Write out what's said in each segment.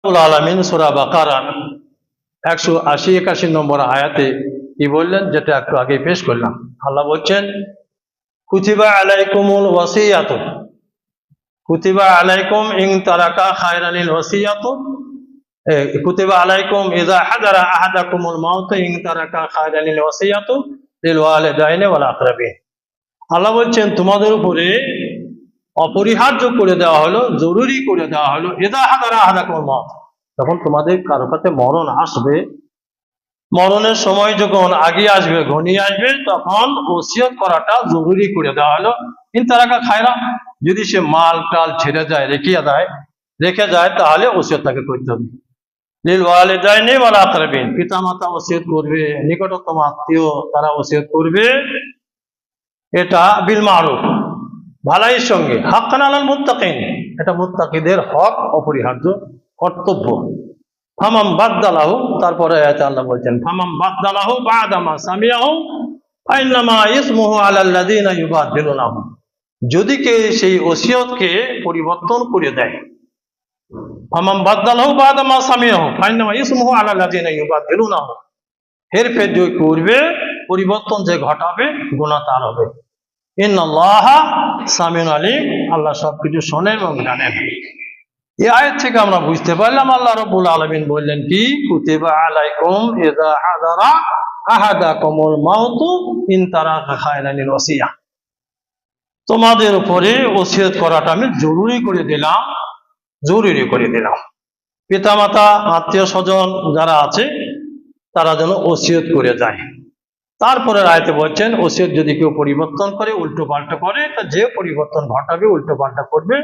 আলামিন সূরা বাকারা 180-81 নম্বর আয়াতে কি বললেন, যেটা একটু আগে পেশ করলাম। আল্লাহ বলছেন, কুতিবা আলাইকুমুল ওয়াসিয়াতু, কুতিবা আলাইকুম ইন তারাকা খায়রানিল ওয়াসিয়াতু, কুতিবা আলাইকুম ইযা হাদারা আহাদাকুমুল মাউত ইন তারাকা খায়রানিল ওয়াসিয়াতু লিল ওয়ালিদাইনি ওয়াল আকরাবিন। আল্লাহ বলছেন, তোমাদের উপরে অপরিহার্য করে দেওয়া হলো, জরুরি করে দেওয়া হলো, ইযা হাদারা আহাদাকুমুল মাউত, যখন তোমাদের কারো কাছে মরণ আসবে, মরণের সময় যখন আগে আসবে, ঘনিয়ে আসবে, তখন ওসিয়ত করাটা জরুরি করে দেওয়া হলো। ইন তারাকা খায়রা, যদি সে মাল টাল ছেড়ে যায়, রেখে যায়, তাহলে ওসিয়ত তাকে করতে হবে। লিল ওয়ালিদাইনি ওয়াল আকরাবিন, পিতা মাতা ওসিয়ত করবে, নিকটতম আত্মীয় তারা ওসিয়ত করবে, এটা বিল মারুফ, ভালাইয়ের সঙ্গে, হাক্কান আলাল মুত্তাকিন, এটা মুত্তাকিদের হক, অপরিহার্য কর্তব্য। ফামাম বাদদালাহু, তারপরে আয়াতে আল্লাহ বলছেন, ফামাম বাদদালাহু বা'দা মা সামিআহু ফাইন্নামা ইসমুহু আলাল্লাযিনা ইউবাদদিলুনাহু, যদি কে সেই ওসিয়তকে পরিবর্তন করে দেয়, ফামাম বাদদালাহু বা'দা মা সামিআহু ফাইন্নামা ইসমুহু আলাল্লাযিনা ইউবাদদিলুনাহু, হেরফের যে করবে, পরিবর্তন যে ঘটাবে, গুনাহ তার হবে। ইন্নাল্লাহা সামিউন আলিম, আল্লাহ সবকিছু শোনেন এবং জানেন। এই আয়াত থেকে আমরা বুঝতে পারলাম আল্লাহ রাব্বুল আলামিন বললেন কি, কুতিবা আলাইকুম ইযা হাদারা আহাদাকুমুল মাউতু ইন তারাকা খায়রানিল ওসিয়া, তোমাদের উপরে ওসিয়ত করাটা আমি জরুরি করে দিলাম। পিতামাতা, আত্মীয় স্বজন যারা আছে, তারা যেন ওসিয়ত করে যায়। তারপরে আয়াতে বলছেন, ওসিয়ত যদি কেউ পরিবর্তন করে, উল্টো পাল্টা করে, তা যে পরিবর্তন ঘটাবে, উল্টো পাল্টা করবে,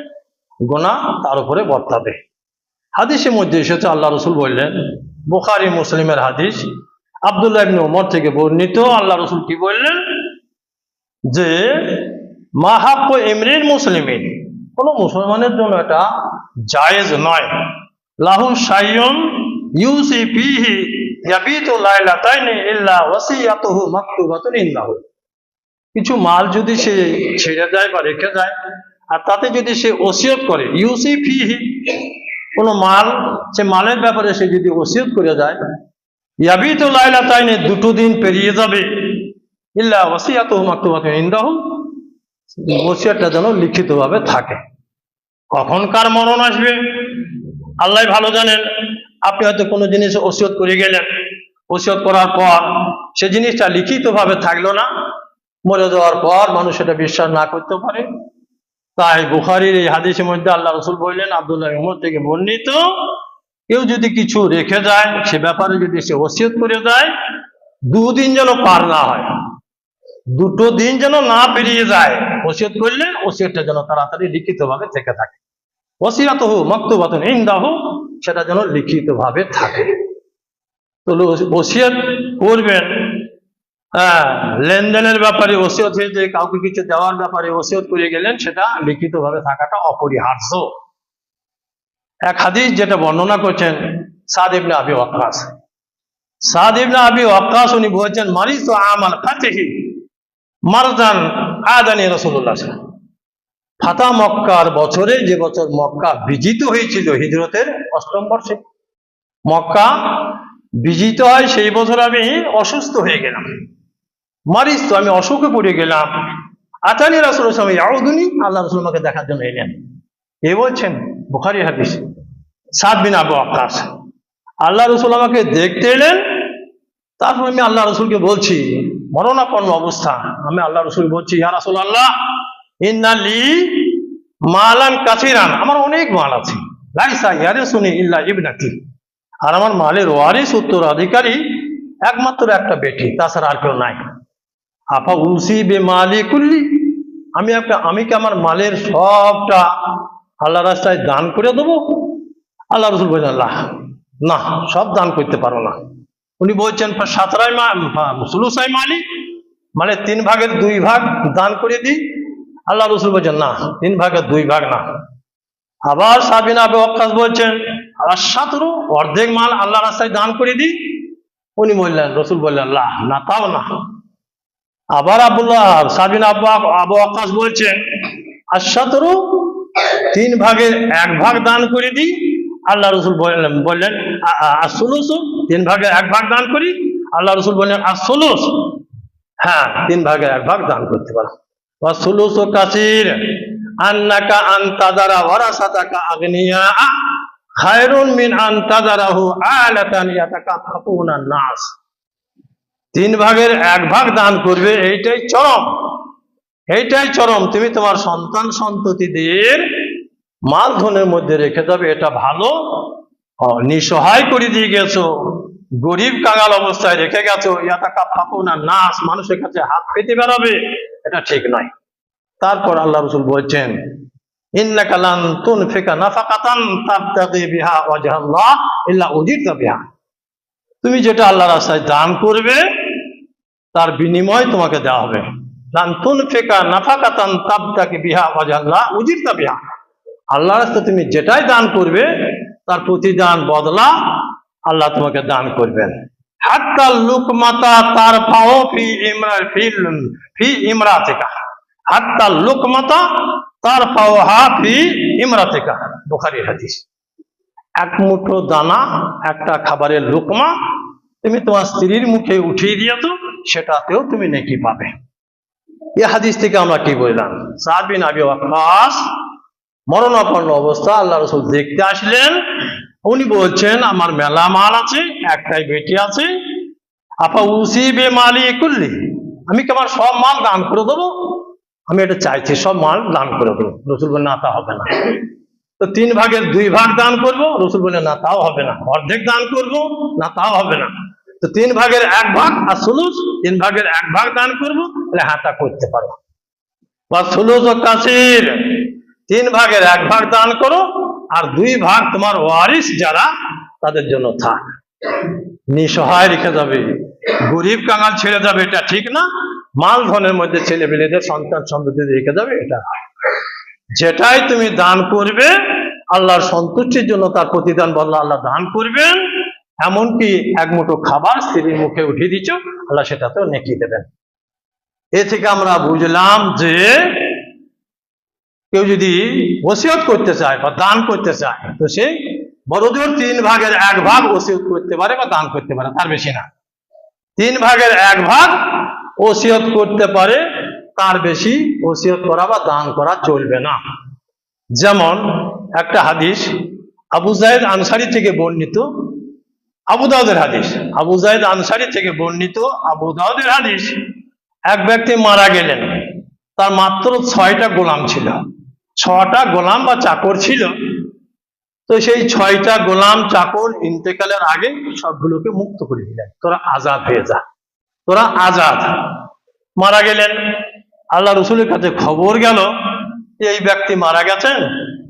গুনাহ তার উপরে বর্তাবে। হাদিসের মধ্যে এসেছে, আল্লাহ রাসূল বললেন, বুখারী মুসলিমের হাদিস, আব্দুল্লাহ ইবনে ওমর থেকে বর্ণিত, আল্লাহ রাসূল কি বললেন, যে মা হাক্কু ইমরিন মুসলিমিন, কোন মুসলমানের জন্য এটা জায়েজ নয়, লাহু শাইউন ইউসি ফিহি ইয়াবিতু লাইলাতাইনি ইল্লা ওয়াসিয়াতুহু মাকতুবাতুন ইনদাহু, কিছু মাল যদি সে ছেড়ে যায় বা রেখে যায়, আর তাতে যদি সে ওসিয়ত করে, ইউসি ফিহি, কোন মাল, সে মালের ব্যাপারে সে যদি ওসিয়ত করে যায়, ইয়াবিতু লাইলাতাইনি, দুটো দিন পেরিয়ে যাবে, ইল্লা ওয়াসিয়াতুহু মাকতুবাতুন ইনদাহু, ওসিয়তটা যেন লিখিতভাবে থাকে। কখন কার মরণ আসবে আল্লাহ ভালো জানেন। আপনি হয়তো কোনো জিনিস ওসিয়ত করে গেলেন, ওসিয়ত করার পর সে জিনিসটা লিখিতভাবে থাকলো না, মরে যাওয়ার পর মানুষ এটা বিশ্বাস না করতে পারে। তাই বুখারীর এই হাদিসের মধ্যে আল্লাহ রাসূল বললেন, আব্দুল্লাহ ইবনে ওমর থেকে বর্ণিত, কেউ যদি কিছু রেখে যায়, সে ব্যাপারে যদি সে ওসিয়ত করে যায়, দুদিন যেন পার না হয়, দুটো দিন যেন না পেরিয়ে যায়, ওসিয়ত করলে ওসিয়তটা যেন তাড়াতাড়ি লিখিতভাবে থেকে থাকে। ওসিয়াতুহু মাকতুবাতুন ইনদাহু, সেটা যেন লিখিতভাবে থাকে। তো ওসিয়ত করবেন, লেনদেনের ব্যাপারে ওসিয়ত হয়েছে, কাউকে কিছু দেওয়ার ব্যাপারে ওসিয়ত করে গেলেন, সেটা লিখিতভাবে থাকাটা অপরিহার্য। এক হাদিস যেটা বর্ণনা করছেন সাদ ইবনে আবি ওয়াক্কাস, সাদ ইবনে আবি ওয়াক্কাস উনি বলছেন, মারিতু আমাল ফাতিহি মারজান আদানি রাসূলুল্লাহ, ফাতা মক্কার বছরে, যে বছর মক্কা বিজিত হয়েছিল, হিজরতের 8ম বর্ষে মক্কা বিজিত হয়, সেই বছর আমি অসুস্থ হয়ে গেলাম, মারিস, তো আমি অসুখে পড়ে গেলাম। আতানি রাসূলুল্লাহ ইয়াউদুনি, আল্লাহ রাসূল আমাকে দেখার জন্য এলেন। এ বলছেন বুখারী হাদিস, সাদ বিন আবু ওয়াক্কাস, আল্লাহ রাসূল আমাকে দেখতে এলেন। তারপর আমি আল্লাহ রাসূলকে বলছি, মরণাপন্ন অবস্থা, আমি আল্লাহ রাসূল বলছি, ইয়া রাসূলুল্লাহ ইন্নালি মালান কাসিরান, আমার অনেক মাল আছে, লাইসা ইয়ারিসুনি ইল্লা ইবনাতি, আর আমার মালের ওয়ারিস, উত্তরাধিকারী একমাত্র একটা বেটি, তাছাড়া আর কেউ নাই। আফা উসি বে মালি কুল্লি, আমি কি আমার মালের সবটা আল্লাহ রাস্তায় দান করে দেবো? আল্লাহ রাসূল বললেন, না, সব দান করতে পারো না। উনি বলছেন, সুলুসাই মালি, মানে 3 ভাগের 2 ভাগ দান করে দিই। আল্লাহ রাসূল বলছেন, না, 3 ভাগের 2 ভাগ না। আবার সাদ বিন আবি ওয়াক্কাস বলছেন, আশ-শাতরু, অর্ধেক মাল আল্লাহ রাস্তায় দান করে দিই। উনি বললেন, রাসূল বললেন, না, তাও না। আবার সাদ বিন আবি ওয়াক্কাস বলছেন, আশ-শাতরু, 3 ভাগের 1 ভাগ দান করে দিই। আল্লাহ রসুল বললেন আসুলুসু, 3/1 দান করি। আল্লাহ রসুল বললেন আসুলুস, হ্যাঁ 3/1 দান করতে পারো। ওয়াসুলুসু কাসির আন্নাকা আনতাদারা ওয়ারাসাতাকা আগনিয়া খায়রুন মিন আনতাদারাহু আলাতান ইয়াতাকাফাফুনা নাস। 3/1 দান করবে, এইটাই চরম, এইটাই চরম। তুমি তোমার সন্তান সন্ততিদের মাল ধনের মধ্যে রেখে যাবে, এটা ভালো। নিঃসহায় করে দিয়ে গেছো, গরিব কাঙাল অবস্থায় রেখে গেছো, ইয়াতাকাফাফুনা নাস, মানুষের কাছে হাত পেতে বেড়াবে, এটা ঠিক নয়। তারপর আল্লাহ রসুল বলছেন ইন্নাকা লান তুনফিকা নাফাকাতান তাবতাগি বিহা ওয়াজহাল্লাহ ইল্লা উজিরতা বিহা। তুমি যেটা আল্লাহর রাস্তায় দান করবে তার বিনিময় তোমাকে দেওয়া হবে। লান তুনফিকা নাফাকাতান তাবতাগি বিহা ওয়াজহাল্লাহ উজিরতা বিহা। আল্লাহর রাস্তায় তুমি যেটাই দান করবে তার প্রতিদান বদলা আল্লাহ তোমাকে দান করবেন। হাত্তা লুকমাতা তারফাউ ফি ইমরাতিকা, হাত্তা লুকমাতা তারফাউহা ফি ইমরাতিকা, বুখারীর হাদিস। এক মুঠো দানা, একটা খাবারের লুকমা তুমি তোমার স্ত্রীর মুখে উঠিয়ে দিয়েছো, সেটাতেও তুমি নেকি পাবে। এই হাদিস থেকে আমরা কি বললাম? সাদ বিন আবি ওয়াক্কাস মরণাপন্ন অবস্থা আল্লাহ রসুল দেখতে আসলেন। উনি বলছেন আমার মেলা মাল আছে, একটাই বেটি আছে, আপা উসিবে মালি কুল্লি, আমি কি আমার সব মাল দান করে দেবো? আমি এটা চাইছি, সব মাল দান করে দেবো। রসুল বলেন না, তা হবে না। তো 3/2 দান করবো? রসুল বলেন না, তাও হবে না। অর্ধেক দান করবো? না, তাও হবে না। তো 3/1 আর সুলুস, 3/1 দান করবো? তাহলে হ্যাঁ, তা করতে পারো। বা সুলুস ও কাসির, 3/1 দান করো, আর 2 ভাগ তোমার ওয়ারিস যারা তাদের জন্য থাক। নিঃসহায় রেখে যাবে, গরিব কাঙাল ছেড়ে যাবে, এটা ঠিক না। মাল ধনের মধ্যে ছেলে মেয়েদের সন্তান সন্ততি রেখে যাবে, এটা যেটাই তুমি দান করবে আল্লাহর সন্তুষ্টির জন্য তার প্রতিদান বদলা আল্লাহ দান করবেন। এমনকি এক মুঠো খাবার স্ত্রীর মুখে উঠিয়ে দিচ্ছ, আল্লাহ সেটাতেও নেকি দেবেন। এ থেকে আমরা বুঝলাম যে কেউ যদি ওসিয়ত করতে চায় বা দান করতে চায় তো সে বড়জোর 3/1 ওসিয়ত করতে পারে বা দান করতে পারে, তার বেশি না। 3/1 ওসিয়ত করতে পারে, তার বেশি ওসিয়ত করা বা দান করা চলবে না। যেমন একটা হাদিস আবু যায়েদ আনসারী থেকে বর্ণিত, আবু দাউদের হাদিস, আবু যায়েদ আনসারী থেকে বর্ণিত, আবু দাউদের হাদিস। এক ব্যক্তি মারা গেলেন, তার মাত্র 6টা গোলাম ছিল, 6টা গোলাম বা চাকর ছিল। তো সেই 6টা গোলাম চাকর ইন্তেকালের আগে সবগুলোকে মুক্ত করে দিলেন, তোরা আজাদ হয়ে যা, তোরা আজাদ। মারা গেলেন, আল্লাহ রসুলের কাছে খবর গেল এই ব্যক্তি মারা গেছেন,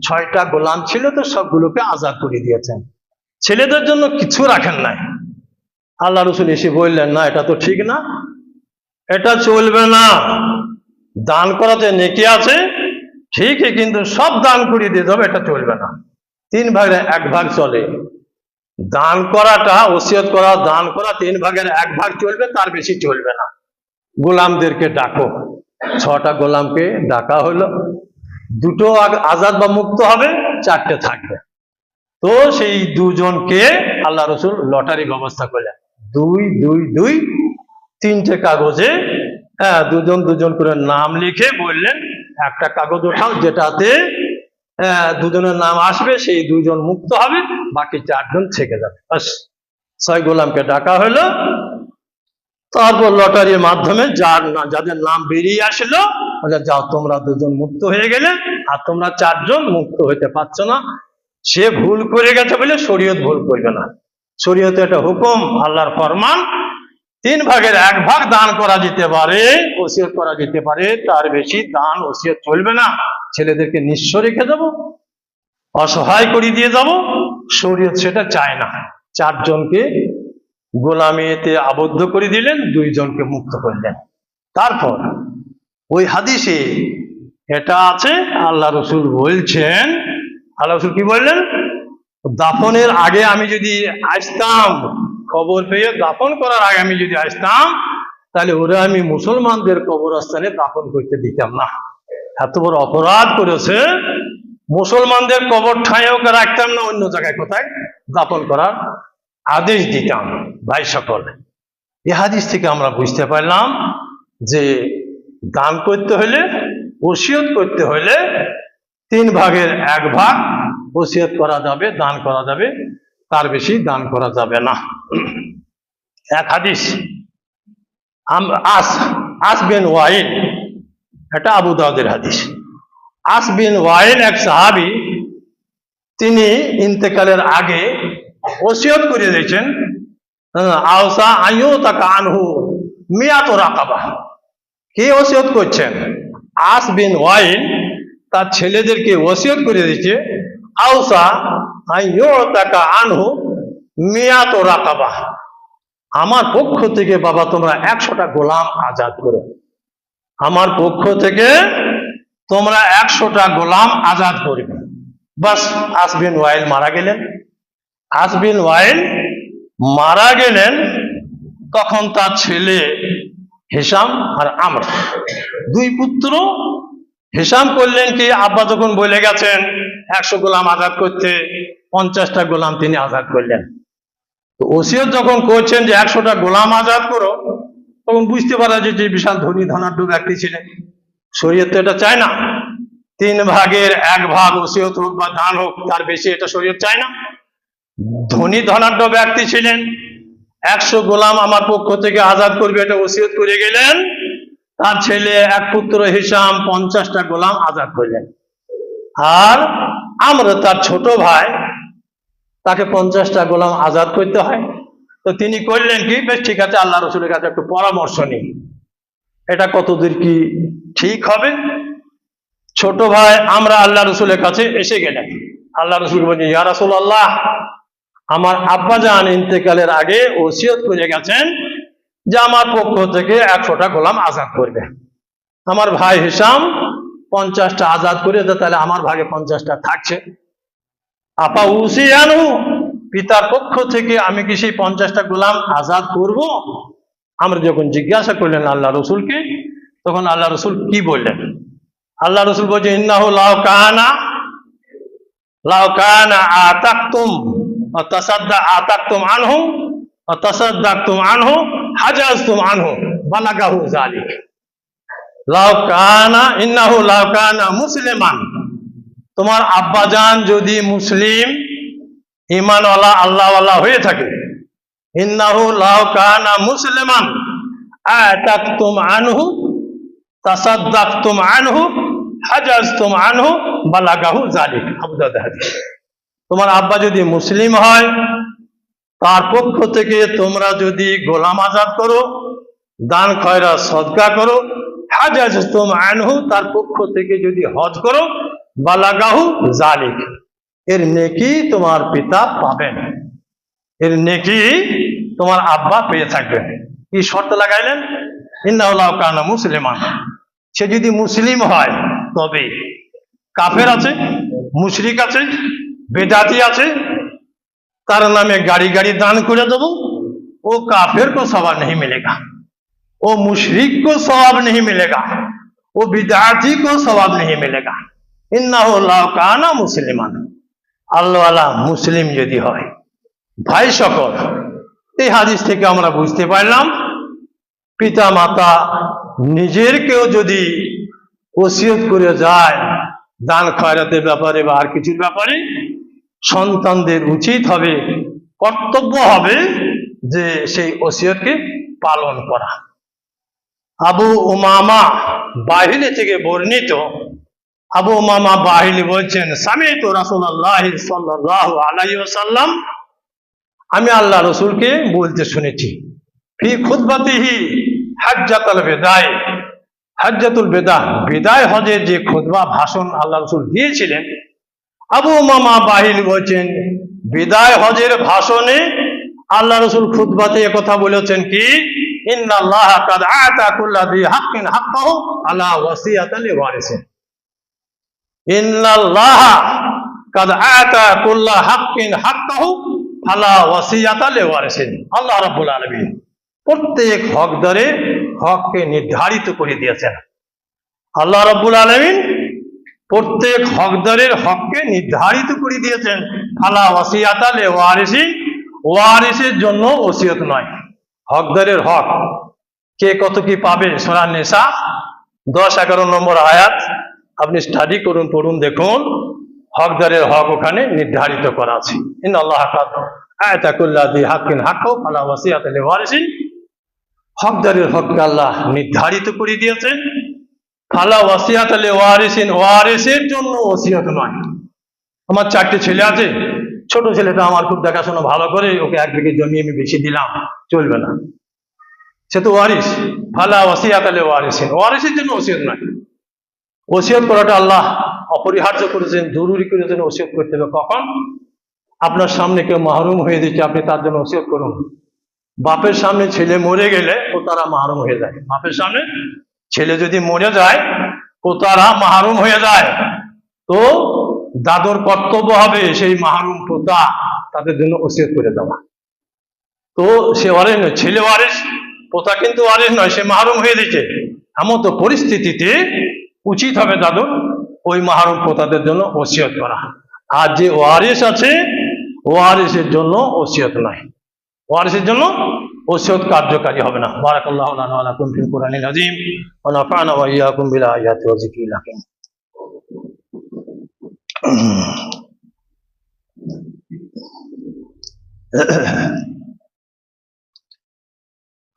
6টা গোলাম ছিল তো সবগুলোকে আজাদ করে দিয়েছেন, ছেলেদের জন্য কিছু রাখেন নাই। আল্লাহ রসুল এসে বললেন না, এটা তো ঠিক না, এটা চলবে না। দান করাতে নেকি আছে ঠিকই, কিন্তু সব দান করে দিয়ে যাবে, এটা চলবে না। 3/1 চলে। দান করাটা, ওসিয়ত করা, দান করা 3/1 চলবে, তার বেশি চলবে না। গোলামদেরকে ডাকো, 6টা গোলামকে ডাকা হলো, 2টো আজাদ বা মুক্ত হবে, 4টে থাকবে। তো সেই 2জনকে আল্লাহ রসুল লটারি ব্যবস্থা করলেন, 2, 2, 2, 3টে কাগজে 2জন করে নাম লিখে বললেন একটা কাগজ ওঠাও, যেটাতে 2জনের নাম আসবে, সেই 2জন মুক্ত হবে, বাকি 4জন থেকে যাবে। 6 গোলামকে ডাকা হলো। তারপর লটারির মাধ্যমে যাদের নাম বেরিয়ে আসলো, যাও তোমরা 2জন মুক্ত হয়ে গেলে, আর তোমরা 4জন মুক্ত হইতে পারছো না। সে ভুল করে গেছে বলে শরীয়ত ভুল করবে না। শরীয়তে এটা হুকুম, আল্লাহর ফরমান। 3/1 দান করা যেতে পারে, ওসিয়ত করা যেতে পারে, তার বেশি দান ওসিয়ত চলবে না। ছেলেদেরকে নিঃস্ব রেখে দেবো, অসহায় করে দিয়ে যাব, শরীয়ত সেটা চায় না। 4জনকে গোলামিতে আবদ্ধ করে দিলেন, 2জনকে মুক্ত করলেন। তারপর ওই হাদিসে এটা আছে, আল্লাহ রসুল বলছেন, আল্লাহ রসুল কি বললেন? দাফনের আগে আমি যদি আসতাম, খবর পেয়ে দাফন করার আগে আমি যদি আসতাম, তাহলে ওরা আমি মুসলমানদের কবরস্থানে দাফন করতে দিতাম না। এত বড় অপরাধ করেছে, মুসলমানদের কবর ঠাঁইও রাখতাম না, অন্য জায়গায় কোথায় দাফন করার আদেশ দিতাম। ভাই সকল, এই হাদিস থেকে আমরা বুঝতে পারলাম যে দান করতে হলে, ওসিয়ত করতে হলে 3 ভাগের 1 ভাগ ওসিয়ত করা যাবে, দান করা যাবে, তার বেশি দান করা যাবে না। এক হাদিস, আস বিন ওয়াইল, এটা আবু দাউদের হাদিস। আস বিন ওয়াইল এক সাহাবী, তিনি ইন্তেকালের আগে ওসিয়ত করে দিয়েছেন, আওসা আইয়ুতাকা আনহু মিয়াতু রাকাবা। কি ওসিয়ত করছেন? আস বিন ওয়াইল তার ছেলেদেরকে ওসিয়ত করে দিয়েছে, আওসা আইয়ুতাকা আনহু মিয়াতু রাকাবা, আমার পক্ষ থেকে বাবা তোমরা 100টা গোলাম আজাদ করো, আমার পক্ষ থেকে তোমরা 100টা গোলাম আজাদ করবে। বাস, আস বিন ওয়াইল মারা গেলেন। আস বিন ওয়াইল মারা গেলেন, তখন তার ছেলে হিশাম আর আমর, 2 পুত্র। হিশাম করলেন কি, আব্বা যখন বলে গেছেন 100 গোলাম আজাদ করতে, 50টা গোলাম তিনি আজাদ করলেন। তো ওসিয়ত যখন করছেন যে 100টা গোলাম আজাদ করো, তখন বুঝতে পারা যায় যে বিশাল ধনী ধনাঢ্য ব্যক্তি ছিলেন। শরীয়ত তো এটা চায় না 3 ভাগের 1 ভাগ ওসিয়ত হোক বা দান হোক, তার বেশি এটা শরীয়ত চায় না। ধনী ধনাঢ্য ব্যক্তি ছিলেন, 100 গোলাম আমার পক্ষ থেকে আজাদ করবে, এটা ওসিয়ত করে গেলেন। তার ছেলে এক পুত্র হিশাম 50টা গোলাম আজাদ করলেন, আর আমরা তার ছোট ভাই, তাকে 50টা গোলাম আজাদ করতে হয়। তো তিনি করলেন কি, বেশ ঠিক আছে, আল্লাহ রসুলের কাছে একটু পরামর্শ নিই, এটা কতদূর কি ঠিক হবে। ছোট ভাই আমরা আল্লাহ রসুলের কাছে এসে গেলেন। আল্লাহ রসুল বলছেন, ইয়া রাসূলুল্লাহ, আমার আব্বাজান ইন্তেকালের আগে ওসিয়ত করে গেছেন যে আমার পক্ষ থেকে 100টা গোলাম আজাদ করবে। আমার ভাই হিশাম 50টা আজাদ করে, তাহলে আমার ভাগে 50টা থাকছে। আপা উসিয়ানু, পিতার পক্ষ থেকে আমি কি সেই 50টা গোলাম আজাদ করব? আমরা যখন জিজ্ঞাসা করলেন আল্লাহ রসুলকে, তখন আল্লাহ রসুল কি বললেন? আল্লাহ রসুল বলছেন, ইন্নাহু লাউ কানা আতাকতুম ওয়া তাসাদ্দাকতুম আনহু ওয়া তাসাদ্দাকতুম আনহু হাজাজতুম আনহু বালাগাহু যালিক। ইন্নাহু লাউ কানা মুসলিমান, তোমার আব্বাজান যদি মুসলিম ঈমানওয়ালা আল্লাহওয়ালা হয়ে থাকে, ইন্নাহু লাউ কানা মুসলিমান আতাকতুম আনহু তাসাদ্দাকতুম আনহু হাজাজতুম আনহু বালাগাহু যালিক। আবু দাউদ হাদিস। তোমার আব্বা যদি মুসলিম হয়, তার পক্ষ থেকে তোমরা যদি গোলাম আজাদ করো, দান খয়রাত সদকা করো, হাজাজতুম আনহু, তার পক্ষ থেকে যদি হজ করো, বালাগাহু যালিক, এর নেকি তোমার পিতা পাবেন, এর নেকি তোমার আব্বা পেয়ে থাকবেন। কি শর্ত লাগাইলেন? ইন্নাহু লাউ কানা মুসলিমান, সে যদি মুসলিম হয় তবে। কাফের আছে, মুশরিক আছে, বেদাতি আছে, তার नामे गाड़ी गाड़ी दान করে দেবো, वो काफिर को सवाब नहीं मिलेगा, वो मुशरिक को सवाब नहीं मिलेगा, वो बिदअती को सवाब नहीं मिलेगा। इन्नहु लाउ काना मुसलिमान, আল্লাহ ওয়ালা মুসলিম যদি হয়। ভাই সকল, এই হাদিস থেকে আমরা বুঝতে পারলাম, পিতা মাতা নিজের কেউ যদি ওসিয়ত করে যায় দান খয়রাতের ব্যাপারে বা আর কিছুর ব্যাপারে, সন্তানদের উচিত হবে, কর্তব্য হবে যে সেই ওসিয়তকে পালন করা। আবু উমামা বাহিলি থেকে বর্ণিত, আবু উমামা বাহিলি বলছেন, সামি'তু রাসূলুল্লাহ সাল্লাল্লাহু আলাইহি ওয়াসাল্লাম, আমি আল্লাহ রসুলকে বলতে শুনেছি, ফি খুতবাতিহি হাজ্জাতুল বিদায়, হাজ্জাতুল বিদাহ, বিদায় হজের যে খুতবা ভাষণ আল্লাহ রসুল দিয়েছিলেন, আবু উমামা বাহিলি বলছেন, বিদায় হজের ভাষণে আল্লাহ রসুল খুতবাতে কথা বলেছেন কি, ইন্নাল্লাহা কাদ আতা কুল্লা যী হাক্কিন হাক্কাহু আলা ওয়াসিয়াতি লিওয়ারিসিহি। ইন্নাল্লাহা কাদ আতা কুল্লা হাক্কিন হাক্কাহু আলা ওয়াসিয়াতি লিওয়ারিসিহি। আল্লাহ রাব্বুল আলামিন প্রত্যেক হকদারের হককে নির্ধারিত করে দিয়েছেন। আল্লাহ রাব্বুল আলামিন প্রত্যেক হকদারের হককে নির্ধারিত করে দিয়েছেন। ফালা ওয়াসিয়াতা লিওয়ারিসিন, ওয়ারিসের জন্য ওসিয়ত নয়। হকদারের হক কে কত কি পাবে, সূরা নিসা 10-11 নম্বর আয়াত আপনি স্টাডি করুন, পড়ুন, দেখুন হকদারের হক ওখানে নির্ধারিত করা আছে। ইন্নাল্লাহা কাদ আতা কুল্লা যি হাক্কিন হাক্কাহু ফালা ওয়াসিয়াতা লিওয়ারিসিন, হকদারের হককে আল্লাহ নির্ধারিত করে দিয়েছেন। ফালা ওয়াসিয়াতা লিওয়ারিসিন, ওয়ারিসের জন্য ওসিয়ত নয়। আমার 4টে ছেলে আছে, ছোট ছেলেটা আমার খুব দেখাশোনা ভালো করে, ওকে 1 বিঘে জমি আমি বেশি দিলাম, চলবে না, সে তো ওয়ারিস। ফালা ওয়াসিয়াতা লিওয়ারিসিন, ওয়ারিসের জন্য ওসিয়ত নয়। ওসিয়ত করাটা আল্লাহ অপরিহার্য করেছেন, জরুরি করেছেন। ওসিয়ত করতে হবে কখন? আপনার সামনে কেউ মাহরুম হয়ে দিচ্ছে, আপনি তার জন্য ওসিয়ত করুন। বাপের সামনে ছেলে মরে গেলে ও তারা মাহরুম হয়ে যায়। বাপের সামনে ছেলে যদি মরে যায় ও তারা মাহরুম হয়ে যায়, তো দাদুর কর্তব্য হবে সেই মাহরুম পোতা তাদের জন্য ওসিয়ত করে দেওয়া। তো সে ওয়ারিস নয়, ছেলে ওয়ারিস, পোতা কিন্তু ওয়ারিস নয়, সে মাহরুম হয়ে দিচ্ছে। এমন তো পরিস্থিতিতে উচিত হবে দাদুর ওই মাহরুম পোতাদের জন্য ওসিয়ত করা। আর যে ওয়ারিস আছে, ওয়ারিসের জন্য ওসিয়ত নয়, ওয়ারিসের জন্য ওসিয়ত কার্যকারী হবে না। বারাকাল্লাহু লানা ওয়া লাকুম ফিল কুরআনিল আযীম ওয়া নাফা'না ওয়া ইয়্যাকুম বিল আয়াতি ওয়া যিকরিল হাকীম।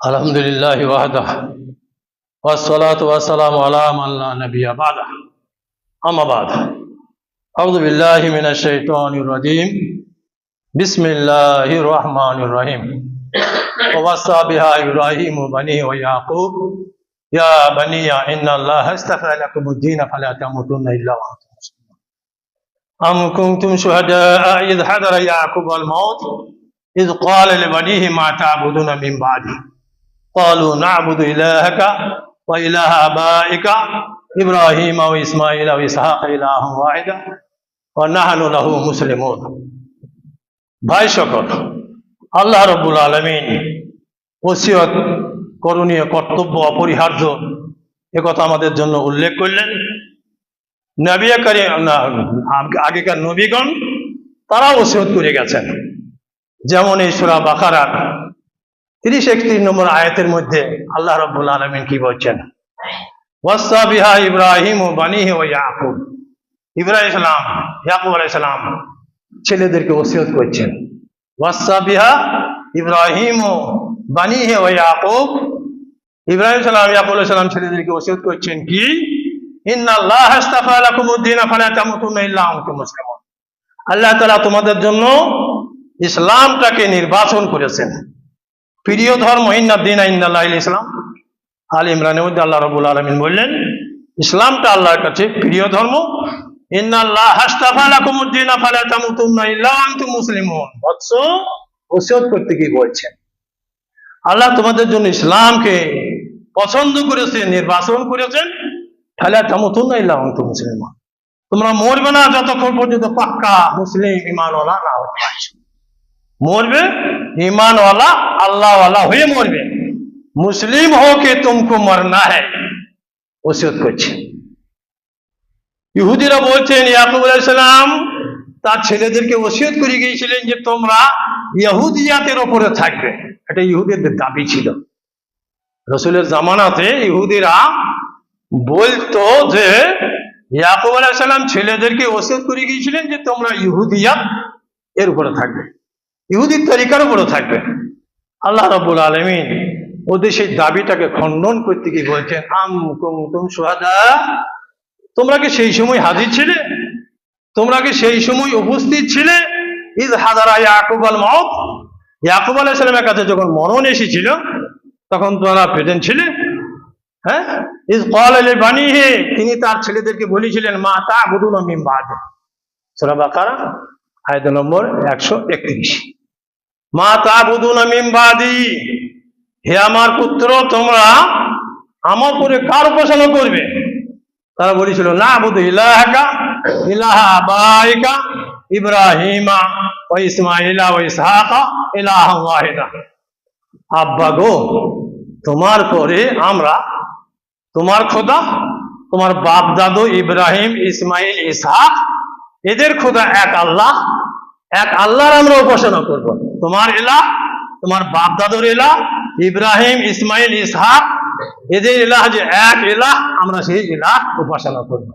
আলহামদুলিল্লাহি ওয়াহদাহু ওয়াসসালাতু ওয়াসসালামু আলা মান লা নাবিয়্যা বা'দাহু, আম্মা বা'দ। আউযু বিল্লাহি মিনাশ শাইতানির রাজীম। বিসমিল্লাহির রহমানির রহিম। ওয়াসা বিহা ইব্রাহিম বানিহি ওয়া ইয়াকুব ইয়া বানিয়া ইন্নাল্লাহা ইসতাফা লাকুমুদ-দীন ফালা তামুতুন্না ইল্লা ওয়া আনতুম মুসলিমুন। আম কুনতুম শুহাদা'a ইয হাদারা ইয়াকুব আল-মাউত ইয ক্বালা লিবানিহি মা তা'বুদুনা মিন বা'দি ক্বালু না'বুদু ইলাহাকা ওয়া ইলাহা আবাইকা ইব্রাহিম ওয়া ইসমাঈল ওয়া ইসহাক ইলাহান ওয়াহিদা ওয়া নাহনু লাহু মুসলিমুন। ভাই সকল, আল্লাহ রাব্বুল আলামিন ওসিয়ত করণীয়, কর্তব্য, অপরিহার্য, একথা আমাদের জন্য উল্লেখ করলেন। নবী করিম, আগেকার নবীগণ তারা ওসিয়ত করে গেছেন। যেমন এই সূরা বাকারার 30-31 নম্বর আয়াতের মধ্যে আল্লাহ রাব্বুল আলামিন কি বলছেন? ওয়াসা বিহা ইব্রাহিম বানিহি ওয়া ইয়াকুব। ইব্রাহিম সালাম, ইয়াকুব আলাইহিস সালাম ছেলেদেরকে ওসিয়ত করছেন। ওয়াসা বিহা ইব্রাহিম বানিহি ওয়া ইয়াকুব, ইব্রাহিম সালাম, ইয়াকুব আলাইহিস সালাম ছেলেদেরকে ওসিয়ত করছেন কি? ইন্নাল্লাহা ইসতাফা লাকুমুদ-দীন ফালা তামুতুন্না ইল্লা ওয়া আনতুম মুসলিমুন। আল্লাহ তাআলা তোমাদের জন্য ইসলামটাকে নির্বাচন করেছেন, প্রিয় ধর্ম। ইন্নাদ-দীনা ইনদাল্লাহিল ইসলাম। আল ইমরানের মধ্যে আল্লাহ রাব্বুল আলামিন বললেন ইসলামটা আল্লাহর কাছে প্রিয় ধর্ম। ইন্নাল্লাহা ইসতাফা লাকুমুদ-দীন ফালা তামুতুন্না ইল্লা ওয়া আনতুম মুসলিমুন। বৎস, ওসিয়ত করতে কি বলছেন? আল্লাহ তোমাদের জন্য ইসলামকে পছন্দ করেছেন, নির্বাচন করেছেন। ফালা তামুতুন্না ইল্লা ওয়া আনতুম মুসলিমুন, তোমরা মরবে না যতক্ষণ পর্যন্ত পাক্কা মুসলিম ঈমানওয়ালা না হতে পারছো। মরবে ঈমানওয়ালা, আল্লাহওয়ালা হয়ে মরবে। মুসলিম হোকে তুমকো মরনা হ্যায়, ওসিয়ত করছে। ইহুদিরা বলছেন ইয়াকুব আলাইহিস সালাম তার ছেলেদেরকে ওসিয়ত করে গিয়েছিলেন যে তোমরা ইহুদিয়াতের উপরে থাকবে। এটা ইহুদিদের দাবি ছিল। রাসূলের জামানাতে ইহুদিরা বলতো যে ইয়াকুব আলাইহিস সালাম ছেলেদেরকে ওসিয়ত করে গিয়েছিলেন যে তোমরা ইহুদিয়াত এর উপরে থাকবে, ইহুদির তরিকার উপরে থাকবে। আল্লাহ রাব্বুল আলামিন ওদের সেই দাবিটাকে খণ্ডন করতে গিয়ে বলছেন আম কুনতুম শুহাদা, তোমরা কি সেই সময় হাজির ছিলে? তোমরা কি সেই সময় উপস্থিত ছিলে? ইয হাদারা ইয়াকুব আল-মাউত, ইয়াকুব আলাইহিস সালামের কাছে যখন মরণ এসেছিল তখন তোমরা প্রেজেন্ট ছিলে? হ্যাঁ, ইয ক্বালা লিবানিহি, তিনি তার ছেলেদেরকে বলেছিলেন মা তা'বুদুনা মিন বা'দি। সূরা বাকারা আয়াত নম্বর 131। মা তা'বুদুনা মিন বা'দি, হে আমার পুত্র তোমরা আমার পরে কার উপাসনা করবে? তারা বলেছিল না'বুদু ইলাহাকা ইলাহা আবাইকা ইব্রাহিমা ওয়া ইসমাঈলা ওয়া ইসহাকা ইলাহান ওয়াহিদা। আব্বা গো, তোমার পরে আমরা তোমার খোদা তোমার বাপ দাদু ইব্রাহিম ইসমাইল ইসহাক এদের খোদা এক আল্লাহ, এক আল্লাহর আমরা উপাসনা করব। তোমার ইলাহ, তোমার বাপ দাদুর ইলাহ ইব্রাহিম ইসমাইল ইসহাক এদের ইলাহ যে এক ইলাহ, আমরা সেই ইলাহ উপাসনা করব।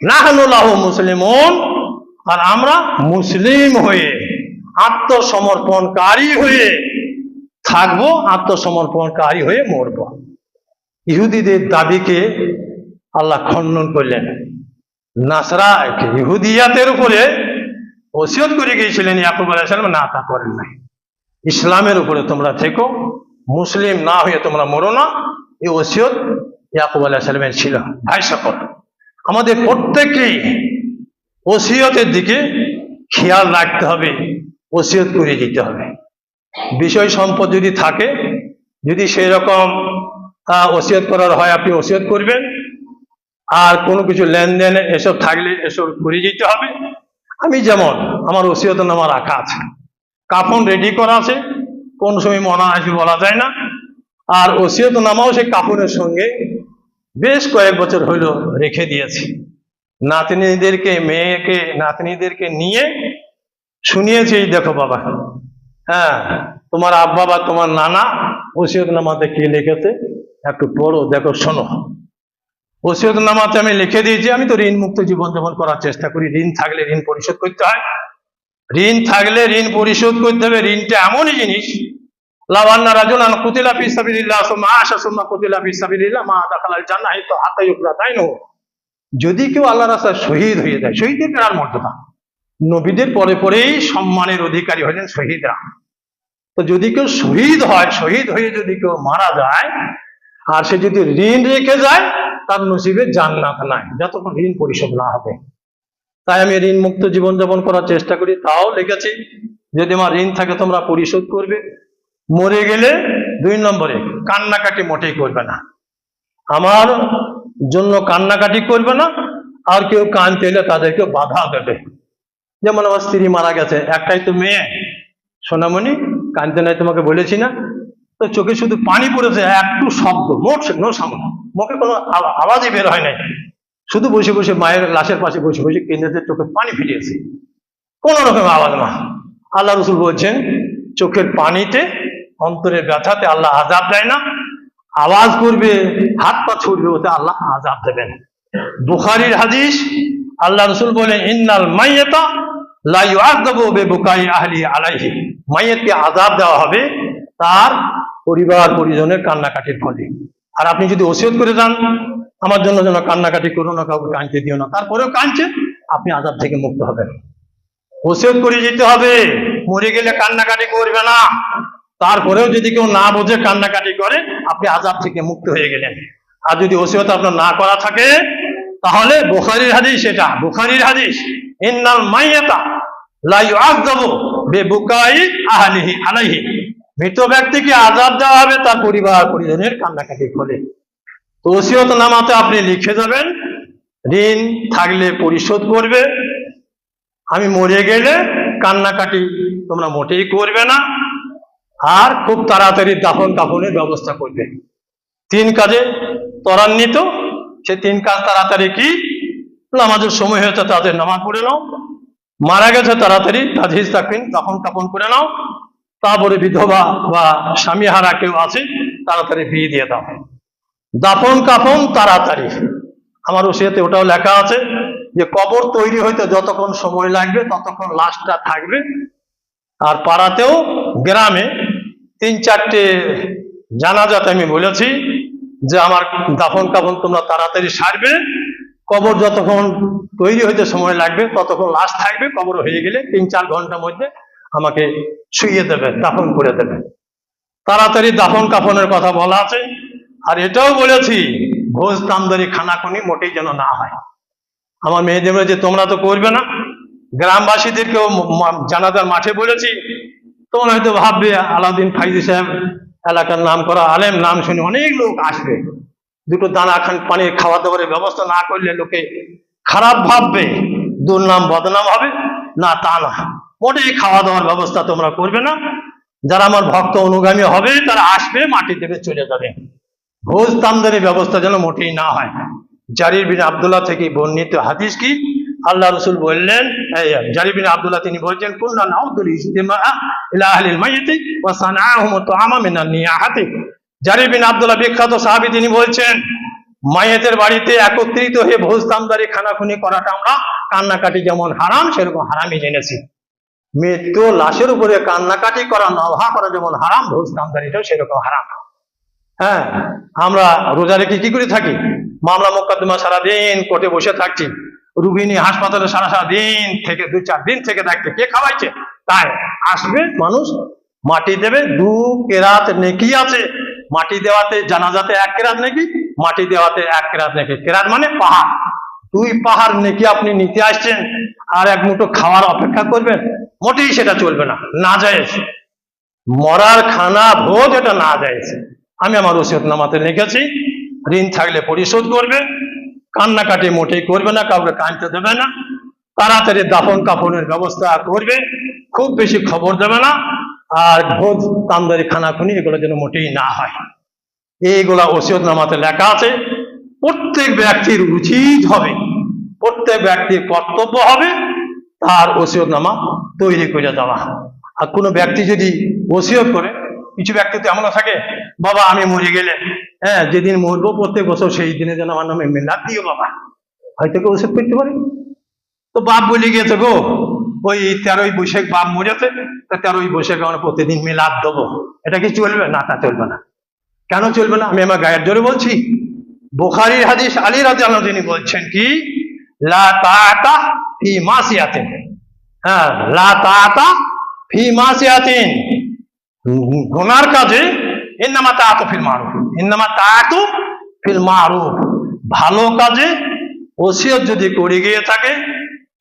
নাহনু লাহু মুসলিমুন, আর আমরা মুসলিম হয়ে আত্মসমর্পণকারী হয়ে থাকবো, আত্মসমর্পণকারী হয়ে মরব। ইহুদিদের দাবিকে আল্লাহ খণ্ডন করলেন। নাসরা ইহুদিয়াতের উপরে ওসিয়ত করে গিয়েছিলেন ইয়াকুব আলাইহিস সালাম, না তা করেন নাই। ইসলামের উপরে তোমরা থেকো, মুসলিম না হয়ে তোমরা মরো না, এই ওসিয়ত ইয়াকুব আলাইহিস সালামের ছিল। ভাই সকল, আমাদের প্রত্যেককেই ওসিয়তের দিকে খেয়াল রাখতে হবে, ওসিয়ত করে দিতে হবে। বিষয় সম্পদ যদি থাকে, যদি সেই রকম ওসিয়ত করার হয় আপনি ওসিয়ত করবেন, আর কোনো কিছু লেনদেন এসব থাকলে এসব করে যেতে হবে। আমি যেমন আমার ওসিয়তনামা রাখা আছে, কাফন রেডি করা আছে, কোন সময় মনে আসবে বলা যায় না। আর ওসিয়তনামাও সেই কাফনের সঙ্গে বেশ কয়েক বছর হইল রেখে দিয়েছি। নাতনিদেরকে, মেয়েকে নাতনিদেরকে নিয়ে শুনিয়েছি, দেখো বাবা, হ্যাঁ তোমার আব্বা বা তোমার নানা ওসিয়তনামাতে কি লিখেছে একটু পড়ো, দেখো, শোনো। ওসিয়তনামাতে আমি লিখে দিয়েছি, আমি তো ঋণ মুক্ত জীবনযাপন করার চেষ্টা করি। ঋণ থাকলে ঋণ পরিশোধ করতে হয়, ঋণ থাকলে ঋণ পরিশোধ করতে হবে। ঋণটা এমনই জিনিস, লাওয়ান্না রাজুলান কুতিলা ফি সাবিলিল্লাহ সুম্মা আশা সুম্মা কুতিলা ফি সাবিলিল্লাহ মা দাখালাল জান্নাহ হাত্তা ইউকরা তাইনু। যদি কেউ আল্লাহর রাস্তায় শহীদ হয়ে যায়, শহীদের বিরাট মর্যাদা। নবীদের পরে পরেই সম্মানের অধিকারী হলেন শহীদরা। তো যদি কেউ শহীদ হয়, শহীদ হয়ে যদি কেউ মারা যায়, আর সে যদি ঋণ রেখে যায়, তার নসিবে জান্নাত নাই যতক্ষণ ঋণ পরিশোধ না হবে। তাই আমি ঋণ মুক্ত জীবনযাপন করার চেষ্টা করি। তাও লিখেছি, যদি আমার ঋণ থাকে তোমরা পরিশোধ করবে। মরে গেলে 2 নম্বরে কান্নাকাটি মোটেই করবে না, আমার জন্য কান্নাকাটি করবে না। আর কেউ কাঁদতে এলে তাদেরকে বাধা দেবে। যেমন আমার স্ত্রী মারা গেছে, একটাই তো মেয়ে, সোনামণি কাঁদতে নাই, তোমাকে বলেছি না? তো চোখে শুধু পানি পড়েছে, একটু শব্দ, নো সামনে, মুখে কোনো আওয়াজই বের হয় নাই, শুধু বসে বসে মায়ের লাশের পাশে বসে বসে কেঁদেছে, চোখে পানি ফিরিয়েছে, কোন রকম আওয়াজ না। আল্লাহ রসুল বলছেন, চোখের পানিতে, অন্তরের ব্যথাতে আল্লাহ আযাব দেয় না। আওয়াজ করবে, হাত পা ছুটবে, ওতে আল্লাহ আযাব দেবেন। বুখারীর হাদিস, আল্লাহ রসুল বলেন, ইন্নাল মাইয়াতা লা ইউআযাবু বিবুকাই আহলি আলাইহি। মাইয়াতকে আযাব দেওয়া হবে তার পরিবার পরিজনের কান্নাকাটির ফলে। আর আপনি যদি ওসিয়ত করে যান, আমার জন্য যেন কান্নাকাটি করো না, কাউকে কাঁদতে দিও না, তারপরেও কাঁদছেন, আপনি আযাব থেকে মুক্ত হবেন। ওসিয়ত করে যেতে হবে, মরে গেলে কান্নাকাটি করবে না। তারপরেও যদি কেউ না বোঝে কান্নাকাটি করে, আপনি আযাব থেকে মুক্ত হয়ে গেলেন। আর যদি ওসিয়ত আপনার না করা থাকে, তাহলে বুখারীর হাদিস, এটা বুখারীর হাদিস, ইন্নাল মাইয়াতা লা ইউআযাবু বিবুকাই আহলিহি আলাইহি। মৃত ব্যক্তিকে আযাব দেওয়া হবে তার পরিবার পরিজনের কান্নাকাটির ফলে। তো ওসিয়তনামাতে আপনি লিখে যাবেন, ঋণ থাকলে পরিশোধ করবে, আমি মরে গেলে কান্নাকাটি তোমরা মোটেই করবে না, আর খুব তাড়াতাড়ি দাফন কাফনের ব্যবস্থা করবে। 3 কাজে ত্বরান্বিত। সে 3 কাজ তাড়াতাড়ি কি? নামাজের সময় হয়েছে তাদের নামাজ পড়ে নাও, মারা গেছে তাড়াতাড়ি তাজহিজ তাকফিন দাফন কাফন করে নাও, তারপরে বিধবা বা স্বামী হারা কেউ আছে তাড়াতাড়ি বিয়ে দিয়ে দাও, দাফন কাফন তাড়াতাড়ি। আমার ওসিয়তে ওটাও লেখা আছে যে কবর তৈরি হইতে যতক্ষণ সময় লাগবে ততক্ষণ লাশটা থাকবে। আর পাড়াতেও, গ্রামে 3-4টে জানাজাতে আমি বলেছি যে আমার দাফন কাফন তোমরা তাড়াতাড়ি সারবে, কবর যতক্ষণ তৈরি হইতে সময় লাগবে ততক্ষণ লাশ থাকবে, কবর হয়ে গেলে 3-4 ঘন্টার মধ্যে আমাকে শুইয়ে দেবে, দাফন করে দেবে। তাড়াতাড়ি দাফন কাফনের কথা বলা আছে। আর এটাও বলেছি, ভোজ তামদারি খানাখুনি মোটেই যেন না হয়। আমার মেয়েদের বলেছে তোমরা তো করবে না, গ্রামবাসীদেরকেও জানাজার মাঠে বলেছি, তোমরা হয়তো ভাববে আলাউদ্দিন ফাইজি সাহেব এলাকার নাম করা আলেম, নাম শুনে অনেক লোক আসবে, দুটো দানা পানির খাওয়া দাওয়ার ব্যবস্থা না করলে লোকে খারাপ ভাববে, দুর্নাম বদনাম হবে। না, তা না, মোটেই খাওয়া দাওয়ার ব্যবস্থা তোমরা করবে না। যারা আমার ভক্ত অনুগামী হবে তারা আসবে, মাটি দেবে, চলে যাবে। ভোজ তামদারির ব্যবস্থা যেন মোটেই না হয়। জারির বিন আব্দুল্লাহ থেকে বর্ণিত হাদিস কি, আল্লাহ রসুল বললেন, জারির বিন আব্দুল্লাহ তিনি বলছেন, কুন্না নাউদুল ইজতিমা ইলা আহলিল মাইয়িতি ওয়া সানাআহুম তুআমা মিনান নিয়াহাতি। জারির বিন আব্দুল্লাহ বিখ্যাত সাহাবী, তিনি বলছেন, মাইয়েতের বাড়িতে একত্রিত হয়ে ভোজ তামদারি খানাখুনি করাটা আমরা কান্নাকাটি যেমন হারাম সেরকম হারামই জেনেছি। মৃত্যু লাশের উপরে কান্নাকাটি করা, নওহা করা যেমন হারাম, ভোজ তামদারিটাও সেরকম হারাম। হ্যাঁ, আমরা রোজা রেখে কি করে থাকি? মামলা মোকদ্দমা সারাদিন কোর্টে বসে থাকছি, রুগিনী হাসপাতালে সারা দিন থেকে 2-4 দিন থেকে থাকতে, কে খাওয়াইছে? তাই আসবে মানুষ, মাটি দেবে, 2 কেরাত নেকি আছে। মাটি দেওয়াতে জানাজাতে 1 কেরাত নেকি, মাটি দেওয়াতে 1 কেরাত নেকি। কেরাত মানে পাহাড়, 2 পাহাড় নেকি আপনি নিতে আসছেন, আর 1 মুঠো খাওয়ার অপেক্ষা করবেন? মোটেই সেটা চলবে না, নাজায়েজ। মরার খানা ভোজ এটা নাজায়েজ। আমি আমার ওসিয়তনামাতে লিখেছি, ঋণ থাকলে পরিশোধ করবে, কান্নাকাটি মোটেই করবে না, কাউকে কাঁদতে দেবে না, তাড়াতাড়ি দাফন কাফনের ব্যবস্থা করবে, খুব বেশি খবর দেবে না, আর ভোজ তামদারি খানাখুনি এগুলো যেন মোটেই না হয়। এইগুলা ওসিয়তনামাতে লেখা আছে। প্রত্যেক ব্যক্তির উচিত হবে, প্রত্যেক ব্যক্তির কর্তব্য হবে তার ওসিয়তনামা তৈরি করে দেওয়া। আর কোনো ব্যক্তি যদি ওসিয়ত করে, কিছু ব্যক্তি তো এমনও থাকে, বাবা আমি মরে গেলে, যেদিন মরবো প্রত্যেক বছর সেই দিনে যেন আমার নামে মিলাদ দিও বাবা, হয়তো কেউ ওসিয়ত করতে পারে। তো বাপ বলে গিয়েছে গো, ওই 13ই বৈশাখ বাপ মরেছে, 13ই বৈশাখ আমরা প্রতিদিন মিলাদ দেবো, এটা কি চলবে? না, তা চলবে না। কেন চলবে না? আমি আমার গায়ের জোরে বলছি। বুখারীর হাদিস, আলী রাদিয়াল্লাহু আনহু তিনি বলছেন কি, লা তাআতা ফি মাসিয়াতিন, লা তাআতা ফি মাসিয়াতিন, গুনার কাজে ইন্নামা তাআতু ফিল মারুফ, ইন্নামা তাআতু ফিল মারুফ, ভালো কাজে ওসিয়ত যদি করে গিয়ে থাকে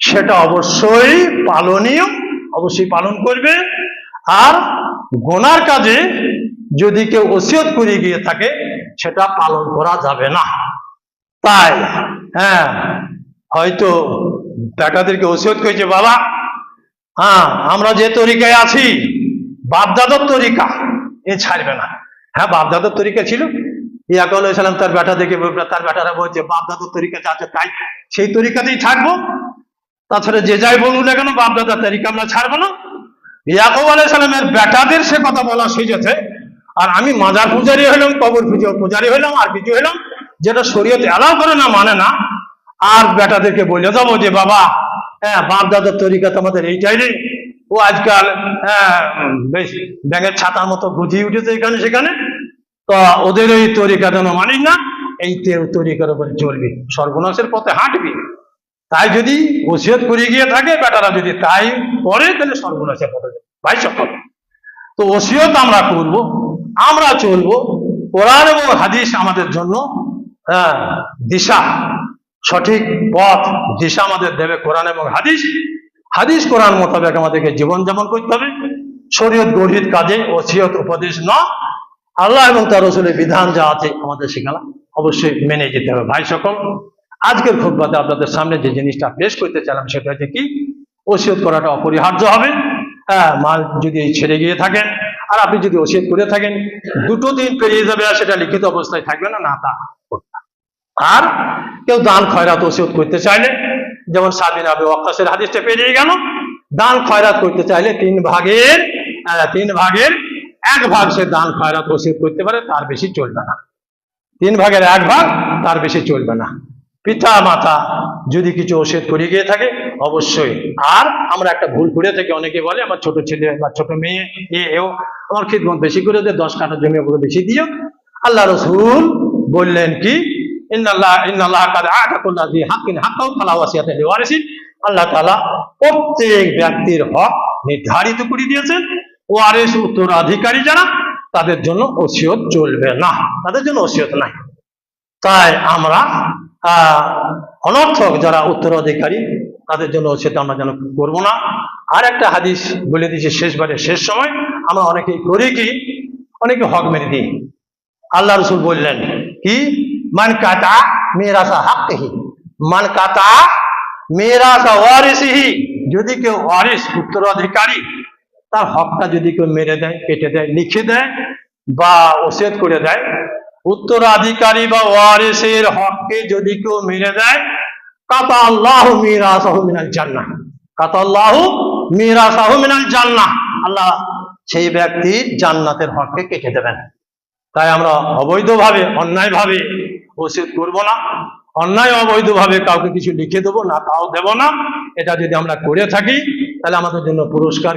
সেটা অবশ্যই পালনীয়, অবশ্যই পালন করবে। আর গুনার কাজে যদি কেউ ওসিয়ত করে গিয়ে থাকে সেটা পালন করা যাবে না। তাই হয়তো বেটাদেরকে ওসিয়ত করেছে, বাবা আমরা যে তরিকায় আছি বাপদাদার তরিকা, এ ছাড়বে না। বাপদাদার তরিকা ছিল, ইয়াকুব আলাইহিস সালাম তার বেটা দেখে, তার বেটারা বলছে বাপদাদার তরিকা যা আছে তাই, সেই তরিকাতেই থাকবো, তাছাড়া যে যাই বলুন না কেন বাপদাদার তরিকা আমরা ছাড়বো না। ইয়াকুব আলাইহিস সালামের বেটাদের সে কথা বলা শিখেছে, আর আমি মাজার পূজারি হইলাম, কবর পূজারি হইলাম, আর কিছু হইলাম, যেটা শরীয়ত এলাও করে না, মানে না, আর বেটাদেরকে বলে যাবো যে বাবা বাপ দাদার তরিকা তোমাদের এইটাই নেই। ও আজকাল বেশ ব্যাঙের ছাতার মতো বুঝিয়ে উঠেছে এখানে সেখানে, তো ওদের ওই তরিকা যেন মানিস না, এই তরিকার উপরে চলবি, সর্বনাশের পথে হাঁটবি। তাই যদি ওসিয়ত করে গিয়ে থাকে বেটারা যদি তাই করে, তাহলে সর্বনাশের পথে ভাই সকল। তো ওসিয়ত আমরা করব, আমরা চলবো, কোরআন এবং হাদিস আমাদের জন্য দিশা, সঠিক পথ দিশা আমাদের দেবে কোরআন এবং হাদিস। হাদিস কোরআন মোতাবেক আমাদেরকে জীবনযাপন করতে হবে, শরীয়ত গঠিত কাজে ওসিয়ত উপদেশ ন, আল্লাহ এবং তার রাসূলের বিধান যা আছে আমাদের সেখানে অবশ্যই মেনে যেতে হবে। ভাই সকল, আজকের খুতবাতে আপনাদের সামনে যে জিনিসটা পেশ করতে চাইলাম সেটা হচ্ছে কি, ওসিয়ত করাটা অপরিহার্য হবে। মাল যদি ছেড়ে গিয়ে থাকেন, আর আপনি যদি ওসিয়ত করে থাকেন, 2 দিন পেরিয়ে যাবে আর সেটা লিখিত অবস্থায় থাকবে না, তা আর কেউ দান খয়রাত ওসিয়ত করতে চাইলে, যেমন সাদ বিন আবি ওয়াক্কাসের হাদিসটা পেরিয়ে গেল, দান খয়রাত করতে চাইলে 3 ভাগের 1 ভাগ সে দান খয়রাত ওসিয়ত করতে পারে, তার বেশি চলবে না। 3 ভাগের 1 ভাগ, তার বেশি চলবে না। পিতা মাতা যদি কিছু ওসিয়ত করে গিয়ে থাকে অবশ্যই। আর আমরা একটা ভুল করে থাকি, অনেকে বলে আমার ছোট ছেলে বা ছোট মেয়ে এও আমার খিদমত বেশি করে দে, 10 কাঠা জমি ওগুলো বেশি দিও। আল্লাহ রাসূল বললেন কি, ইন্নাল্লাহ কাদ আতা কুল্লা যী হাক্কিন হাক্কাহু ফালা ওয়াসিয়াতা লিওয়ারিসিন, আল্লাহ তাআলা প্রত্যেক ব্যক্তির হক নির্ধারিত করে দিয়েছেন, ওয়ারিস উত্তরাধিকারী যারা তাদের জন্য ওসিয়ত চলবে না, তাদের জন্য ওসিয়ত নাই। তাই আমরা অনর্থক যারা উত্তরাধিকারী তাদের জন্য ওসিয়ত আমরা যেন করবো না। আর একটা হাদিস বলে দিয়েছি শেষবারে, শেষ সময় আমরা অনেকেই করি কি, অনেকে হক মেরে দিই। আল্লাহ রাসূল বললেন কি, মান কাতা মিরাসা হাক্কিহি, মান কাতা মিরাসা ওয়ারিসিহি, যদি কেউ ওয়ারিস উত্তরাধিকারী তার হকটা যদি কেউ মেরে দেয়, কেটে দেয়, লিখে দেয় বা ওসিয়ত করে দেয়, উত্তরাধিকারী বা ওয়ারিসের হককে যদি কেউ মেরে দেয়, কাতা আল্লাহু মিরাসাহু মিনাল জান্নাহ, কাতা আল্লাহু মিরাসাহু মিনাল জান্নাহ, আল্লাহ সেই ব্যক্তির জান্নাতের হককে কেটে দেবেন। তাই আমরা অবৈধভাবে অন্যায়ভাবে ওসিয়ত করব না, অন্যায় অবৈধভাবে কাউকে কিছু লিখে দেবো না, তাও দেব না। এটা যদি আমরা করে থাকি তাহলে আমাদের জন্য পুরস্কার